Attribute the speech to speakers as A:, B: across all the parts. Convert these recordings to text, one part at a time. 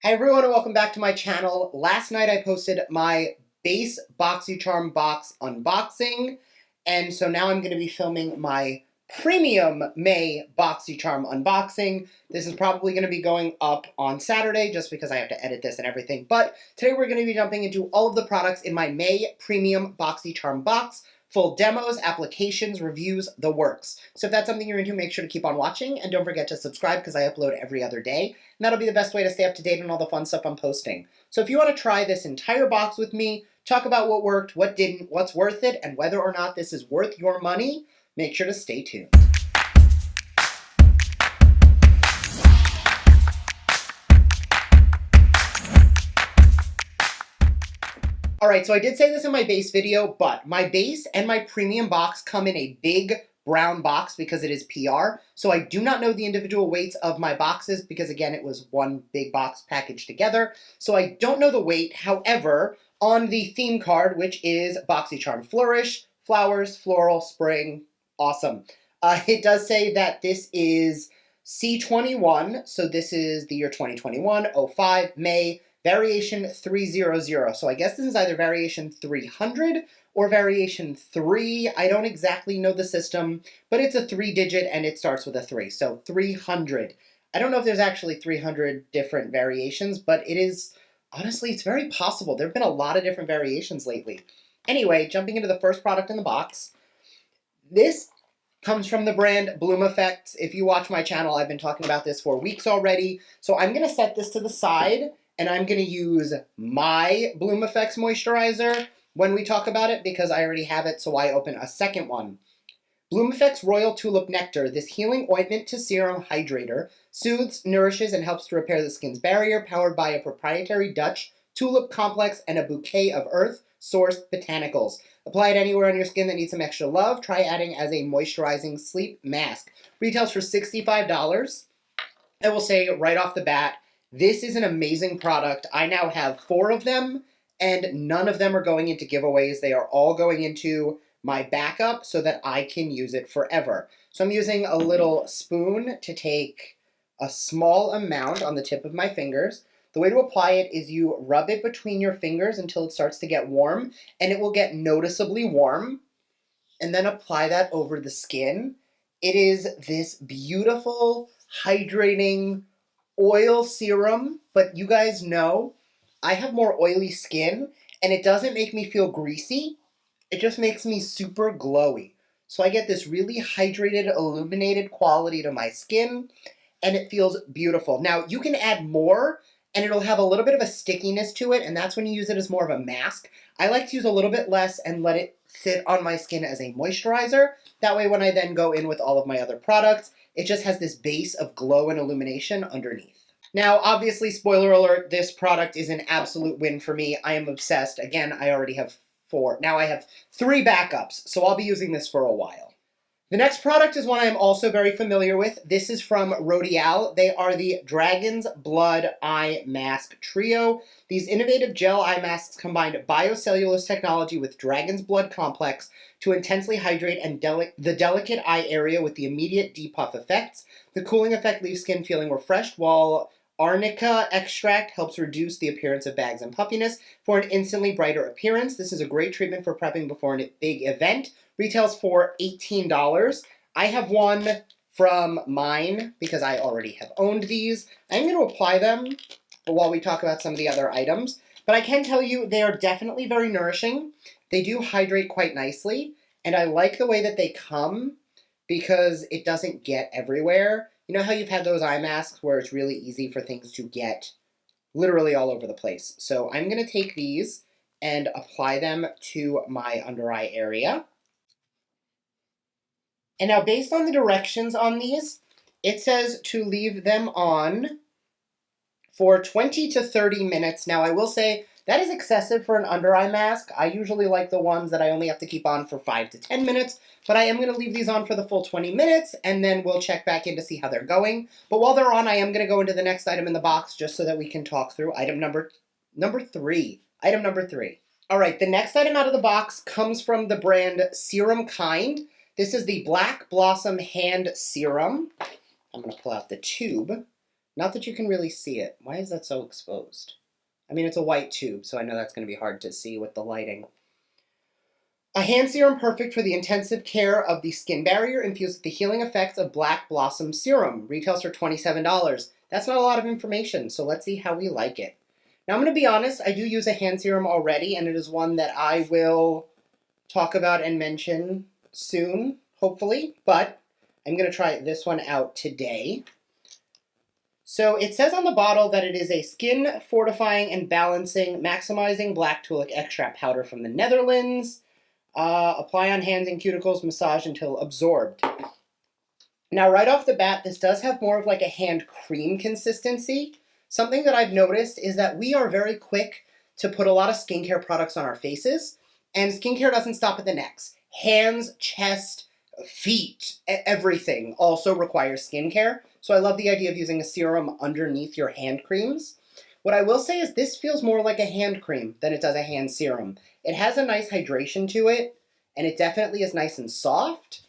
A: Hey everyone, and welcome back to my channel. Last night I posted my base BoxyCharm box unboxing, and so now I'm going to be filming my premium May Boxycharm unboxing. This is probably going to be going up on Saturday just because I have to edit this and everything, but today we're going to be jumping into all of the products in my May Premium Boxycharm box. Full demos, applications, reviews, the works. So if that's something you're into, make sure to keep on watching, and don't forget to subscribe because I upload every other day, and that'll be the best way to stay up to date on all the fun stuff I'm posting. So if you want to try this entire box with me, talk about what worked, what didn't, what's worth it, and whether or not this is worth your money, make sure to stay tuned. Alright, so I did say this in my base video, but my base and my premium box come in a big brown box because it is PR, so I do not know the individual weights of my boxes because, again, it was one big box packaged together, so I don't know the weight. However, on the theme card, which is BoxyCharm Flourish, Flowers, Floral, Spring, awesome, it does say that this is C21, so this is the year 2021, 05, May, variation 300. So I guess this is either variation 300 or variation 3. I don't exactly know the system, but it's a 3-digit and it starts with a 3. So 300. I don't know if there's actually 300 different variations, but it is, honestly, it's very possible. There have been a lot of different variations lately. Anyway, jumping into the first product in the box. This comes from the brand Bloom Effects. If you watch my channel, I've been talking about this for weeks already. So I'm going to set this to the side, and I'm going to use my Bloom Effects moisturizer when we talk about it because I already have it, so I open a second one. Bloom Effects Royal Tulip Nectar. This healing ointment to serum hydrator soothes, nourishes, and helps to repair the skin's barrier, powered by a proprietary Dutch tulip complex and a bouquet of earth-sourced botanicals. Apply it anywhere on your skin that needs some extra love. Try adding as a moisturizing sleep mask. Retails for $65. I will say right off the bat, this is an amazing product. I now have 4 of them, and none of them are going into giveaways. They are all going into my backup so that I can use it forever. So I'm using a little spoon to take a small amount on the tip of my fingers. The way to apply it is you rub it between your fingers until it starts to get warm, and it will get noticeably warm, and then apply that over the skin. It is this beautiful, hydrating oil serum, but you guys know I have more oily skin, and it doesn't make me feel greasy. It just makes me super glowy. So I get this really hydrated, illuminated quality to my skin, and it feels beautiful. Now, you can add more, and it'll have a little bit of a stickiness to it, and that's when you use it as more of a mask. I like to use a little bit less and let it sit on my skin as a moisturizer. That way, when I then go in with all of my other products, it just has this base of glow and illumination underneath. Now, obviously, spoiler alert, this product is an absolute win for me. I am obsessed. Again, I already have 4. Now I have 3 backups, so I'll be using this for a while. The next product is one I am also very familiar with. This is from Rodial. They are the Dragon's Blood Eye Mask Trio. These innovative gel eye masks combine biocellulose technology with Dragon's Blood Complex to intensely hydrate the delicate eye area with the immediate depuff effects. The cooling effect leaves skin feeling refreshed, while Arnica extract helps reduce the appearance of bags and puffiness for an instantly brighter appearance. This is a great treatment for prepping before a big event. Retails for $18. I have one from mine because I already have owned these. I'm going to apply them while we talk about some of the other items. But I can tell you they are definitely very nourishing. They do hydrate quite nicely. And I like the way that they come because it doesn't get everywhere. You know how you've had those eye masks where it's really easy for things to get literally all over the place. So I'm going to take these and apply them to my under eye area. And now based on the directions on these, it says to leave them on for 20 to 30 minutes. Now I will say that is excessive for an under eye mask. I usually like the ones that I only have to keep on for 5 to 10 minutes, but I am going to leave these on for the full 20 minutes, and then we'll check back in to see how they're going. But while they're on, I am going to go into the next item in the box just so that we can talk through item number 3. Item number 3. All right, the next item out of the box comes from the brand Serum Kind. This is the Black Blossom Hand Serum. I'm going to pull out the tube. Not that you can really see it. Why is that so exposed? I mean, it's a white tube, so I know that's going to be hard to see with the lighting. A hand serum perfect for the intensive care of the skin barrier infused with the healing effects of Black Blossom Serum. Retails for $27. That's not a lot of information, so let's see how we like it. Now, I'm going to be honest, I do use a hand serum already, and it is one that I will talk about and mention soon, hopefully, but I'm going to try this one out today. So it says on the bottle that it is a skin fortifying and balancing, maximizing black tulip extract powder from the Netherlands. Apply on hands and cuticles, massage until absorbed. Now, right off the bat, this does have more of like a hand cream consistency. Something that I've noticed is that we are very quick to put a lot of skincare products on our faces, and skincare doesn't stop at the necks. Hands, chest, feet, everything also requires skincare. So I love the idea of using a serum underneath your hand creams. What I will say is this feels more like a hand cream than it does a hand serum. It has a nice hydration to it, and it definitely is nice and soft,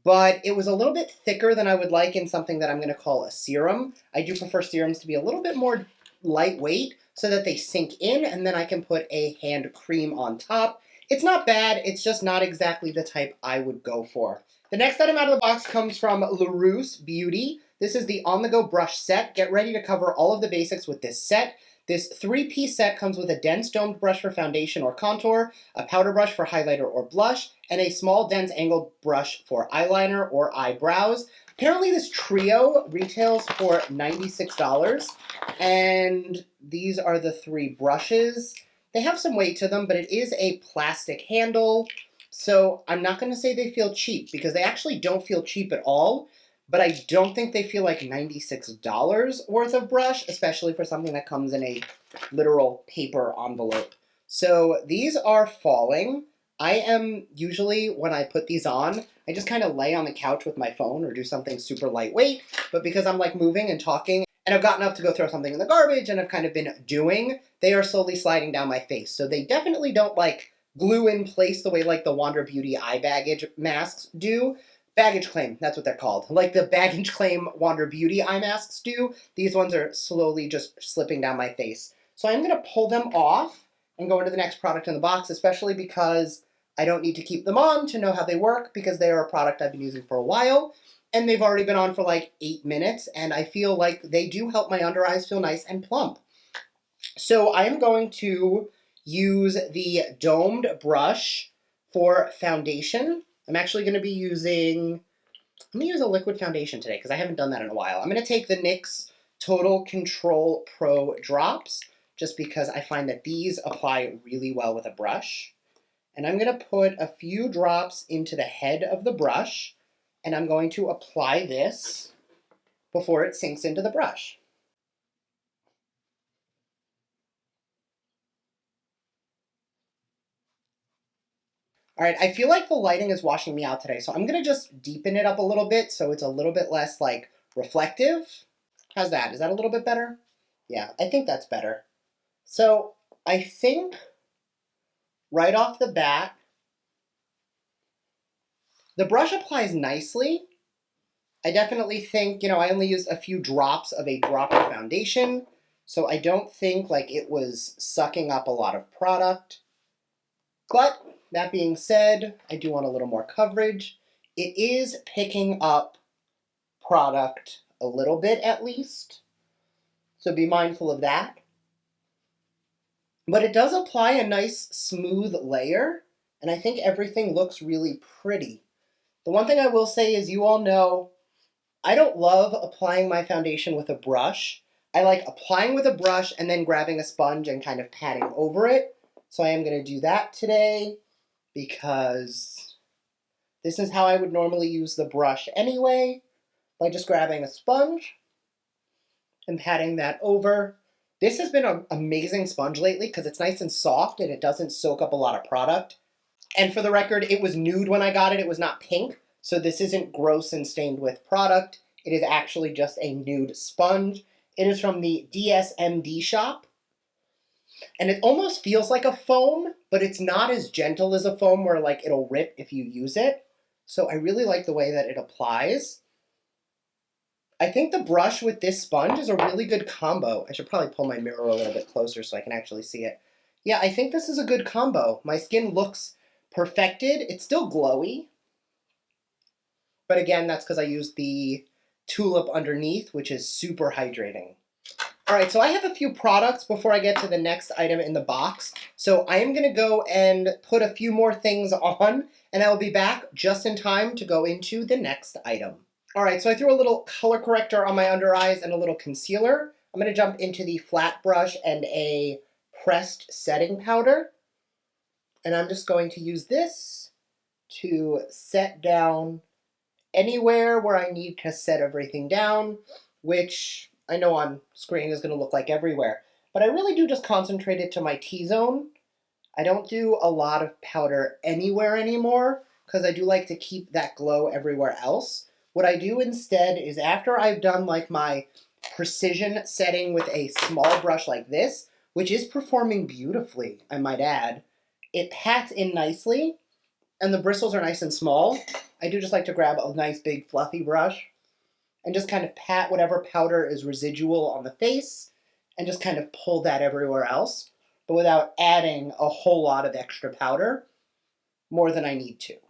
A: but it was a little bit thicker than I would like in something that I'm going to call a serum. I do prefer serums to be a little bit more lightweight so that they sink in, and then I can put a hand cream on top. It's not bad, it's just not exactly the type I would go for. The next item out of the box comes from LaRousse Beauty. This is the on-the-go brush set. Get ready to cover all of the basics with this set. This 3-piece set comes with a dense domed brush for foundation or contour, a powder brush for highlighter or blush, and a small dense angled brush for eyeliner or eyebrows. Apparently this trio retails for $96, and these are the 3 brushes. They have some weight to them, but it is a plastic handle, so I'm not going to say they feel cheap, because they actually don't feel cheap at all. But I don't think they feel like $96 worth of brush, especially for something that comes in a literal paper envelope. So these are falling. I am usually, when I put these on, I just kind of lay on the couch with my phone or do something super lightweight. But because I'm like moving and talking, and I've gotten up to go throw something in the garbage, and I've kind of been doing, they are slowly sliding down my face. So they definitely don't like glue in place the way like the Wander Beauty eye baggage masks do. Baggage claim, that's what they're called. Like the baggage claim Wander Beauty eye masks do, these ones are slowly just slipping down my face. So I'm going to pull them off and go into the next product in the box, especially because I don't need to keep them on to know how they work, because they are a product I've been using for a while, and they've already been on for like 8 minutes, and I feel like they do help my under eyes feel nice and plump. So I am going to use the domed brush for foundation. I'm actually going to be using, I'm going to use a liquid foundation today because I haven't done that in a while. I'm going to take the NYX Total Control Pro drops just because I find that these apply really well with a brush. And I'm going to put a few drops into the head of the brush, and I'm going to apply this before it sinks into the brush. All right, I feel like the lighting is washing me out today, so I'm gonna just deepen it up a little bit so it's a little bit less like reflective. How's that? Is that a little bit better? Yeah, I think that's better. So I think right off the bat, the brush applies nicely. I definitely think, I only used a few drops of a dropper foundation, so I don't think like it was sucking up a lot of product. But that being said, I do want a little more coverage. It is picking up product a little bit at least, so be mindful of that. But it does apply a nice smooth layer, and I think everything looks really pretty. The one thing I will say is, you all know, I don't love applying my foundation with a brush. I like applying with a brush and then grabbing a sponge and kind of patting over it. So I am going to do that today, because this is how I would normally use the brush anyway, by just grabbing a sponge and patting that over. This has been an amazing sponge lately because it's nice and soft and it doesn't soak up a lot of product. And for the record, it was nude when I got it. It was not pink, so this isn't gross and stained with product. It is actually just a nude sponge. It is from the DSMD shop. And it almost feels like a foam, but it's not as gentle as a foam where like it'll rip if you use it. So I really like the way that it applies. I think the brush with this sponge is a really good combo. I should probably pull my mirror a little bit closer so I can actually see it. Yeah, I think this is a good combo. My skin looks perfected. It's still glowy. But again, that's because I used the tulip underneath, which is super hydrating. All right, so I have a few products before I get to the next item in the box. So I am gonna go and put a few more things on, and I will be back just in time to go into the next item. All right, so I threw a little color corrector on my under eyes and a little concealer. I'm gonna jump into the flat brush and a pressed setting powder. And I'm just going to use this to set down anywhere where I need to set everything down, which I know on screen is going to look like everywhere. But I really do just concentrate it to my T-zone. I don't do a lot of powder anywhere anymore because I do like to keep that glow everywhere else. What I do instead is after I've done like my precision setting with a small brush like this, which is performing beautifully, I might add, it pats in nicely and the bristles are nice and small. I do just like to grab a nice big fluffy brush and just kind of pat whatever powder is residual on the face and just kind of pull that everywhere else, but without adding a whole lot of extra powder, more than I need to. All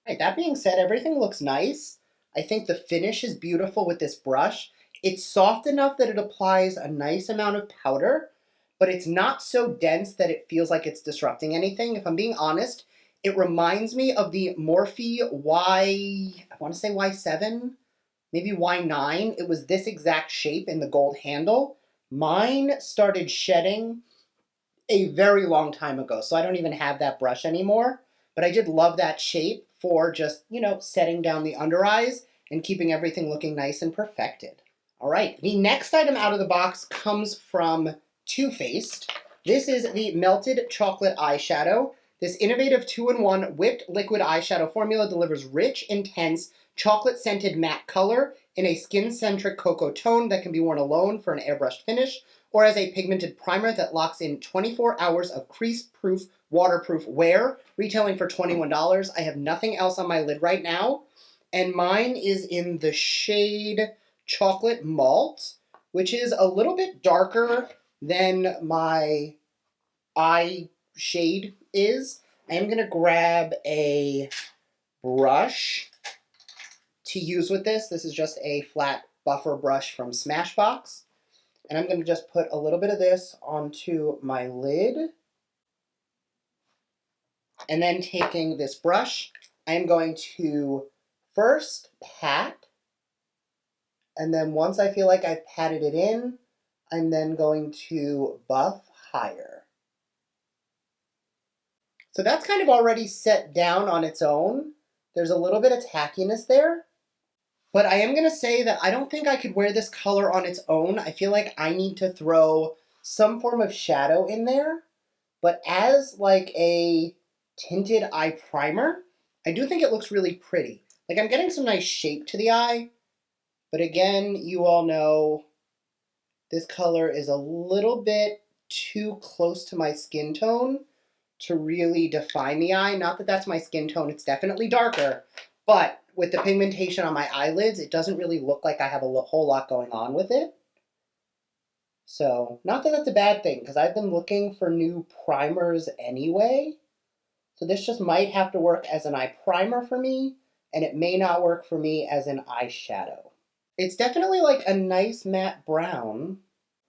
A: right, that being said, everything looks nice. I think the finish is beautiful with this brush. It's soft enough that it applies a nice amount of powder, but it's not so dense that it feels like it's disrupting anything. If I'm being honest, it reminds me of the Morphe I want to say Y7, maybe Y9. It was this exact shape in the gold handle. Mine started shedding a very long time ago, so I don't even have that brush anymore. But I did love that shape for just, setting down the under eyes and keeping everything looking nice and perfected. All right, the next item out of the box comes from Too Faced. This is the Melted Chocolate Eyeshadow. This innovative 2-in-1 whipped liquid eyeshadow formula delivers rich, intense, chocolate-scented matte color in a skin-centric cocoa tone that can be worn alone for an airbrushed finish, or as a pigmented primer that locks in 24 hours of crease-proof, waterproof wear, retailing for $21. I have nothing else on my lid right now, and mine is in the shade Chocolate Malt, which is a little bit darker than my eye shade is. I am going to grab a brush to use with this. This is just a flat buffer brush from Smashbox. And I'm going to just put a little bit of this onto my lid. And then taking this brush, I am going to first pat. And then once I feel like I've patted it in, I'm then going to buff higher. So that's kind of already set down on its own. There's a little bit of tackiness there. But I am going to say that I don't think I could wear this color on its own. I feel like I need to throw some form of shadow in there. But as like a tinted eye primer, I do think it looks really pretty. Like I'm getting some nice shape to the eye. But again, you all know this color is a little bit too close to my skin tone to really define the eye. Not that that's my skin tone, it's definitely darker, but with the pigmentation on my eyelids, it doesn't really look like I have a whole lot going on with it. So, not that that's a bad thing, because I've been looking for new primers anyway. So this just might have to work as an eye primer for me, and it may not work for me as an eyeshadow. It's definitely like a nice matte brown,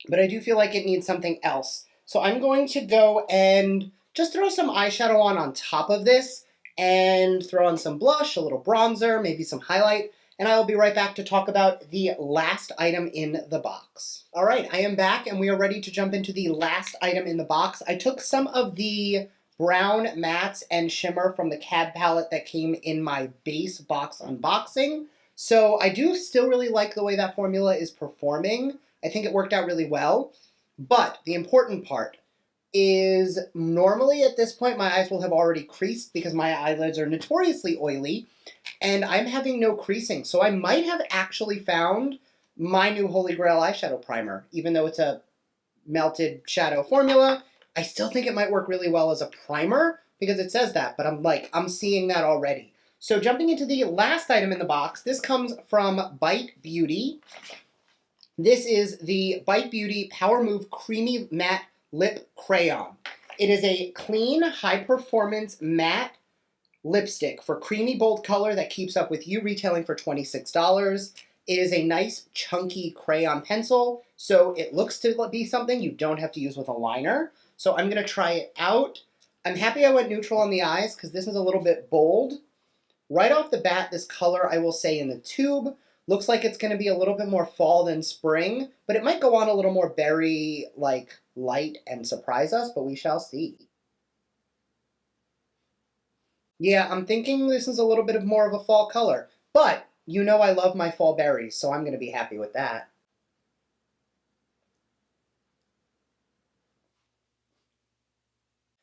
A: but I do feel like it needs something else. So I'm going to go and just throw some eyeshadow on top of this and throw on some blush, a little bronzer, maybe some highlight, and I will be right back to talk about the last item in the box. All right, I am back and we are ready to jump into the last item in the box. I took some of the brown mattes and shimmer from the Cab palette that came in my base box unboxing. So I do still really like the way that formula is performing. I think it worked out really well. But the important part is normally at this point my eyes will have already creased because my eyelids are notoriously oily and I'm having no creasing. So I might have actually found my new Holy Grail eyeshadow primer. Even though it's a melted shadow formula, I still think it might work really well as a primer because it says that, but I'm seeing that already. So jumping into the last item in the box, this comes from Bite Beauty. This is the Bite Beauty Power Move Creamy Matte Lip Crayon. It is a clean, high-performance matte lipstick for creamy, bold color that keeps up with you, retailing for $26. It is a nice, chunky crayon pencil, so it looks to be something you don't have to use with a liner. So I'm going to try it out. I'm happy I went neutral on the eyes because this is a little bit bold. Right off the bat, this color, I will say in the tube, looks like it's going to be a little bit more fall than spring, but it might go on a little more berry, like, light and surprise us, but we shall see. Yeah, I'm thinking this is a little bit of more of a fall color, but you know I love my fall berries, so I'm going to be happy with that.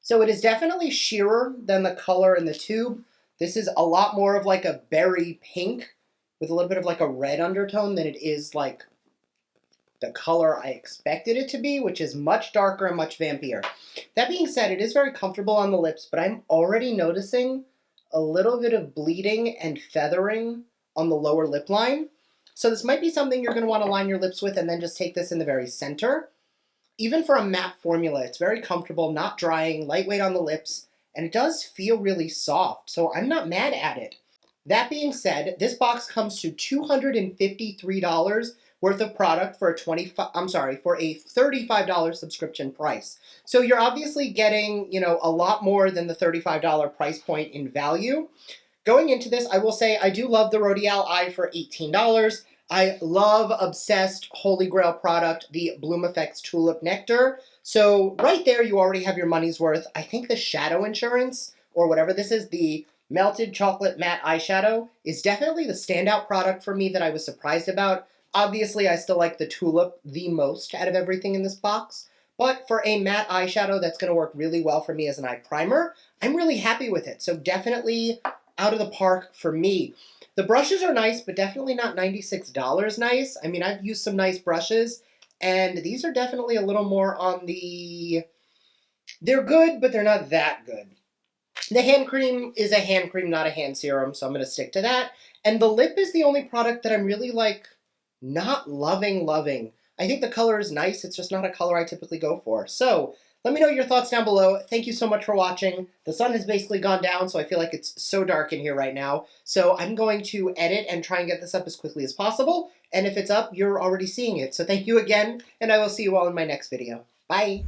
A: So it is definitely sheerer than the color in the tube. This is a lot more of like a berry pink with a little bit of like a red undertone than it is like the color I expected it to be, which is much darker and much vampier. That being said, it is very comfortable on the lips, but I'm already noticing a little bit of bleeding and feathering on the lower lip line. So this might be something you're going to want to line your lips with and then just take this in the very center. Even for a matte formula, it's very comfortable, not drying, lightweight on the lips, and it does feel really soft, so I'm not mad at it. That being said, this box comes to $253 worth of product for a $35 subscription price. So you're obviously getting, a lot more than the $35 price point in value. Going into this, I will say I do love the Rodial Eye for $18. I love, obsessed, holy grail product, the Bloom Effects Tulip Nectar. So right there, you already have your money's worth. I think the Shadow Insurance, or whatever this is, the Melted Chocolate Matte Eyeshadow, is definitely the standout product for me that I was surprised about. Obviously, I still like the Tulip the most out of everything in this box. But for a matte eyeshadow that's going to work really well for me as an eye primer, I'm really happy with it. So definitely out of the park for me. The brushes are nice, but definitely not $96 nice. I mean, I've used some nice brushes, and these are definitely a little more on the... They're good, but they're not that good. The hand cream is a hand cream, not a hand serum, so I'm going to stick to that. And the lip is the only product that I'm really, not loving. I think the color is nice. It's just not a color I typically go for. So let me know your thoughts down below. Thank you so much for watching. The sun has basically gone down, so I feel like it's so dark in here right now. So I'm going to edit and try and get this up as quickly as possible. And if it's up, you're already seeing it. So thank you again, and I will see you all in my next video. Bye.